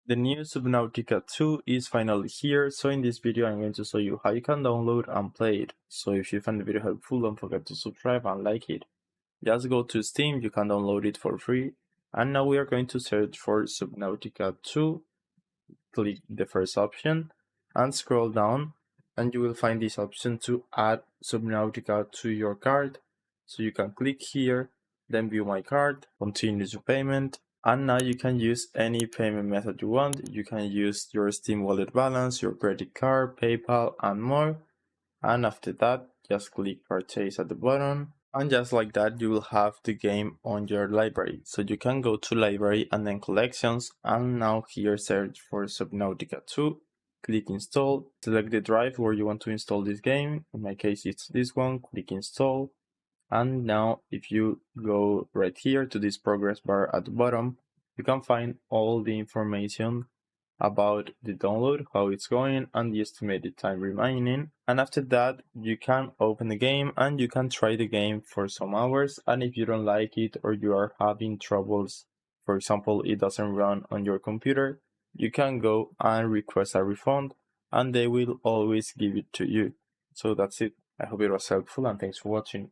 The new Subnautica 2 is finally here, so in this video I'm going to show you how you can download and play it. So if you find the video helpful, don't forget to subscribe and like it. Just go to Steam, you can download it for free. And now we are going to search for Subnautica 2. Click the first option and scroll down, and you will find this option to add Subnautica to your card. So you can click here, then view my card, continue to payment, and now you can use any payment method you want. You can use your Steam wallet balance, your credit card, PayPal, and more. And after that, just click purchase at the bottom. And just like that, you will have the game on your library. So you can go to library and then collections, and now here search for Subnautica 2. Click install, select the drive where you want to install this game. In my case, it's this one. Click install. And now if you go right here to this progress bar at the bottom, you can find all the information about the download, how it's going, and the estimated time remaining. And after that, you can open the game and you can try the game for some hours. And if you don't like it or you are having troubles, for example, it doesn't run on your computer, you can go and request a refund and they will always give it to you. So that's it. I hope it was helpful and thanks for watching.